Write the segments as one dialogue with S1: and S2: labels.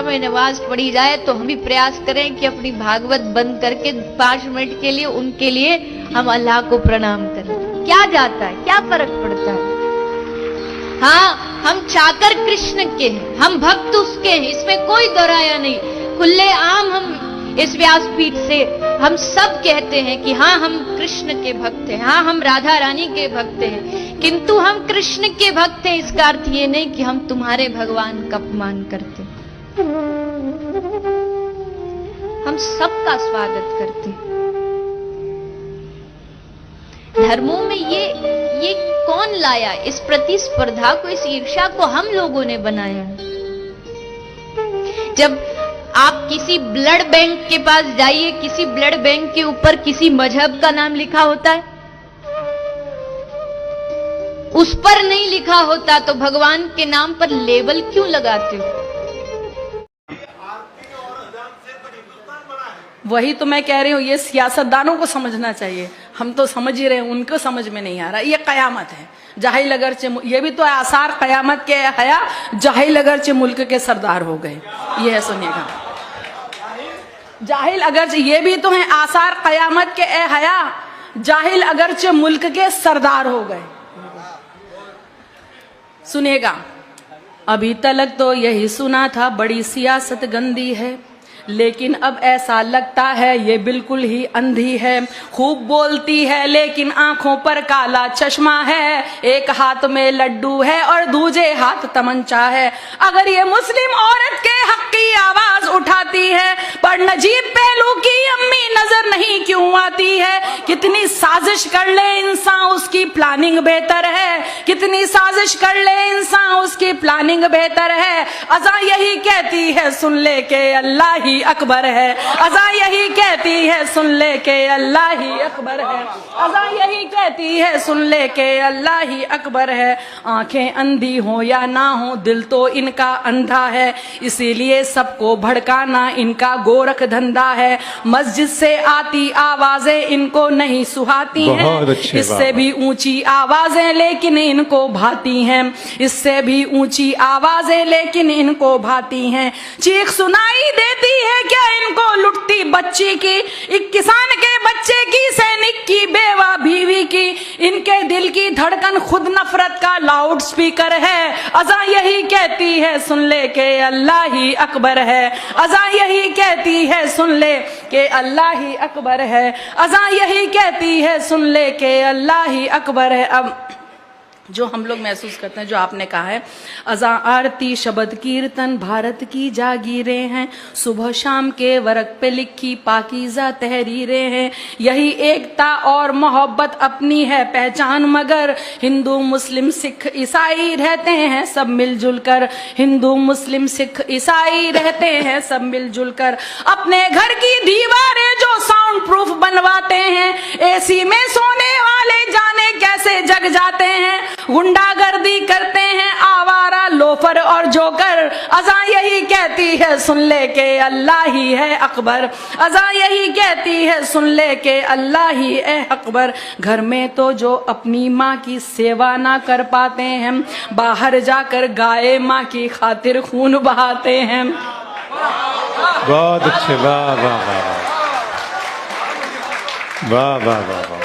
S1: में नमाज पढ़ी जाए तो हम भी प्रयास करें कि अपनी भागवत बंद करके 5 मिनट के लिए उनके लिए हम अल्लाह को प्रणाम करें। क्या जाता है, क्या फर्क पड़ता है। हाँ, हम चाकर कृष्ण के हैं, हम भक्त उसके हैं, इसमें कोई दोराया नहीं। खुले आम हम इस व्यासपीठ से हम सब कहते हैं कि हाँ हम कृष्ण के भक्त हैं, हाँ हम राधा रानी के भक्त हैं, किंतु हम कृष्ण के भक्त हैं इसका अर्थ ये नहीं कि हम तुम्हारे भगवान का अपमान करते। हम सबका स्वागत करते हैं। धर्मों में ये कौन लाया? इस प्रतिस्पर्धा को, इस ईर्ष्या को हम लोगों ने बनाया। जब आप किसी ब्लड बैंक के पास जाइए, किसी ब्लड बैंक के ऊपर किसी मजहब का नाम लिखा होता है, उस पर नहीं लिखा होता तो भगवान के नाम पर लेबल क्यों लगाते हो?
S2: वही तो मैं कह रही हूँ, ये सियासतदानों को समझना चाहिए। हम तो समझ ही रहे हैं, उनको समझ में नहीं आ रहा। ये कयामत है, जाहिल अगरचे, ये भी तो आसार कयामत के हया, जाहिल अगरचे मुल्क के सरदार हो गए। ये है, सुनिएगा, जाहिल अगरचे, ये भी तो है आसार कयामत के हया, जाहिल अगरचे मुल्क के सरदार हो गए। सुनिएगा, अभी तक तो यही सुना था बड़ी सियासत गंदी है, लेकिन अब ऐसा लगता है ये बिल्कुल ही अंधी है। खूब बोलती है लेकिन आंखों पर काला चश्मा है, एक हाथ में लड्डू है और दूजे हाथ तमंचा है। अगर ये मुस्लिम औरत के हक की आवाज उठाती है, पर नजीब पहलू की अम्मी नजर नहीं क्यों आती है? कितनी साजिश कर ले इंसान, उसकी प्लानिंग बेहतर है। कितनी साजिश कर ले इंसान, उसकी प्लानिंग बेहतर है। अज़ा यही कहती है, सुन ले के अल्लाह ही अकबर है। अज़ा यही कहती है, सुन ले के अल्लाह ही अकबर है। अज़ा यही कहती है, सुन ले के अल्लाह ही अकबर है। आंखें अंधी हो या ना हो, दिल तो इनका अंधा है, इसीलिए सबको भड़काना इनका गोरख धंधा है। मस्जिद से आती आवाजें इनको नहीं सुहाती हैं, इससे भी ऊंची आवाजें लेकिन इनको भाती हैं। इससे भी ऊंची आवाजें लेकिन इनको भाती हैं। चीख सुनाई देती है क्या इनको लुटती बच्ची की, एक किसान के बच्चे की, सैनिक की, बेवा बीवी की। इनके दिल की धड़कन खुद नफरत का लाउड स्पीकर है। अज़ा यही कहती है, सुन ले के अल्लाह ही अकबर है। अज़ा यही कहती है, सुन ले के अल्लाह ही अकबर है। अज़ा यही कहती है, सुन ले के अल्लाह ही अकबर है। अब जो हम लोग महसूस करते हैं, जो आपने कहा है, अज़ा आरती शब्द कीर्तन भारत की जागीरें हैं, सुबह शाम के वर्क पे लिखी पाकीज़ा तहरीरें हैं। यही एकता और मोहब्बत अपनी है पहचान, मगर हिंदू मुस्लिम सिख ईसाई रहते हैं सब मिलजुल कर। हिंदू मुस्लिम सिख ईसाई रहते हैं सब मिलजुल कर। अपने घर की दीवारें जो साउंड प्रूफ बनवाते हैं, एसी में सोने वाले जाने कैसे जग जाते हैं। गुंडागर्दी करते हैं आवारा लोफर और जोकर। अज़ा यही कहती है, सुन ले के अल्लाह ही है अकबर। अज़ा यही कहती है, सुन ले के अल्लाह ही है अकबर। घर में तो जो अपनी माँ की सेवा ना कर पाते हैं, बाहर जाकर गाय माँ की खातिर खून बहाते हैं।
S3: बहुत अच्छे, वाह वाह वाह वाह वाह वाह।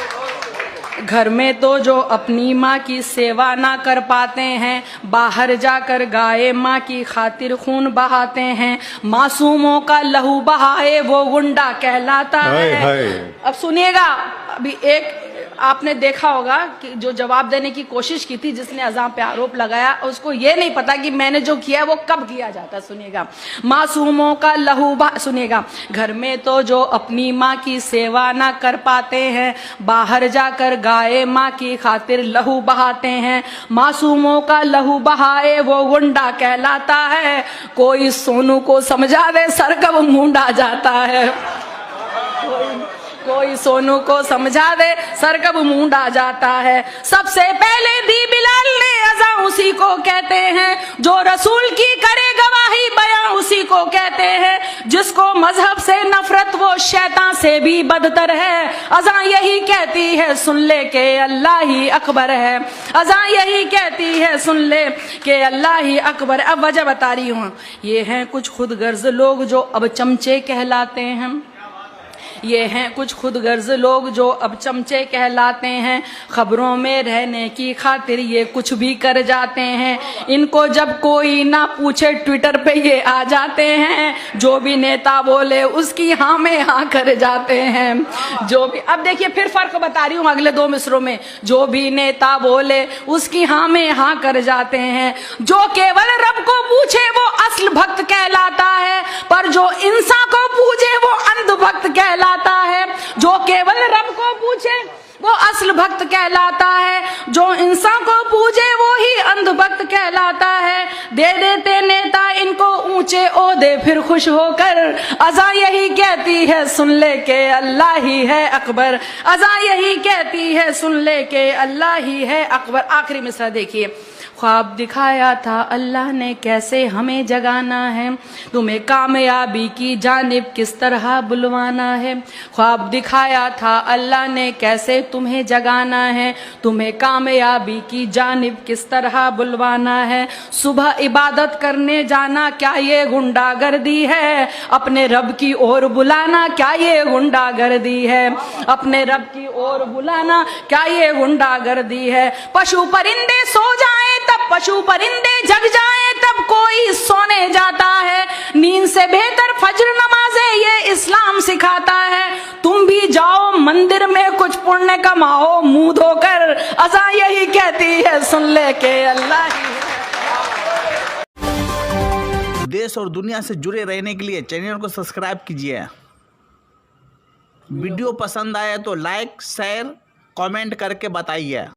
S2: घर में तो जो अपनी माँ की सेवा ना कर पाते हैं, बाहर जाकर गाय माँ की खातिर खून बहाते हैं। मासूमों का लहू बहाए वो गुंडा कहलाता है। अब सुनिएगा, अभी एक आपने देखा होगा कि जो जवाब देने की कोशिश की थी, जिसने अज़ा पे आरोप लगाया, उसको ये नहीं पता कि मैंने जो किया वो कब किया जाता। सुनिएगा, मासूमों का लहू सुनिएगा, घर में तो जो अपनी माँ की सेवा ना कर पाते हैं, बाहर जाकर गाय माँ की खातिर लहू बहाते हैं। मासूमों का लहू बहाए वो गुंडा कहलाता है। कोई सोनू को समझा दे, सर कब मूंडा जाता है। कोई सोनू को समझा दे, सर कब मूंडा जाता है। सबसे पहले दी बिलाल ने अज़ा उसी को कहते हैं, जो रसूल की करे गवाही बयां उसी को कहते हैं, जिसको मजहब से नफरत वो शैतान से भी बदतर है। अज़ां यही कहती है सुन ले के अल्लाह ही अकबर है, अज़ां यही कहती है सुन ले के अल्लाह ही अकबर। अब वजह बता रही हूँ, ये हैं कुछ खुदगर्ज लोग जो अब चमचे कहलाते हैं, ये हैं कुछ खुदगर्ज लोग जो अब चमचे कहलाते हैं, खबरों में रहने की खातिर ये कुछ भी कर जाते हैं। इनको जब कोई ना पूछे ट्विटर पे ये आ जाते हैं, जो भी नेता बोले उसकी हाँ में हाँ कर जाते हैं। जो भी, अब देखिए फिर फर्क बता रही हूँ अगले 2 मिसरों में, जो भी नेता बोले उसकी हाँ में हाँ कर जाते हैं। जो केवल रब को पूछे वो असल भक्त कहलाता है, पर जो इंसान को पूछे वो अंधभक्त कहलाता है। जो केवल रब को पूछे वो असल भक्त कहलाता है, जो इंसान को पूजे वो ही अंधभक्त कहलाता है। दे देते नेता इनको ऊंचे ओहदे फिर खुश होकर, अज़ां यही कहती है सुन ले के अल्लाह ही है अकबर, अज़ां यही कहती है सुन ले के अल्लाह ही है अकबर। आखिरी मिसरा देखिए, ख्वाब दिखाया था अल्लाह ने कैसे हमें जगाना है, तुम्हें कामयाबी की जानिब किस तरह बुलवाना है। ख्वाब दिखाया था अल्लाह ने कैसे तुम्हें जगाना है, तुम्हें कामयाबी की जानिब किस तरह बुलवाना है। सुबह इबादत करने जाना क्या ये गुंडागर्दी है, अपने रब की ओर बुलाना क्या ये गुंडागर्दी है, अपने रब की ओर बुलाना क्या ये गुंडागर्दी है। पशु परिंदे सो जाएं तब पशु परिंदे जग जाएं तब कोई सोने जाता है, नींद से बेहतर फज्र नमाज़ें ये इस्लाम सिखाता है। तुम भी जाओ मंदिर में कुछ पुण्य कमाओ मुंह धोकर, अज़ां यही कहती है सुन ले के अल्लाह ही है।
S4: देश और दुनिया से जुड़े रहने के लिए चैनल को सब्सक्राइब कीजिए। वीडियो पसंद आए तो लाइक शेयर कमेंट करके बताइए।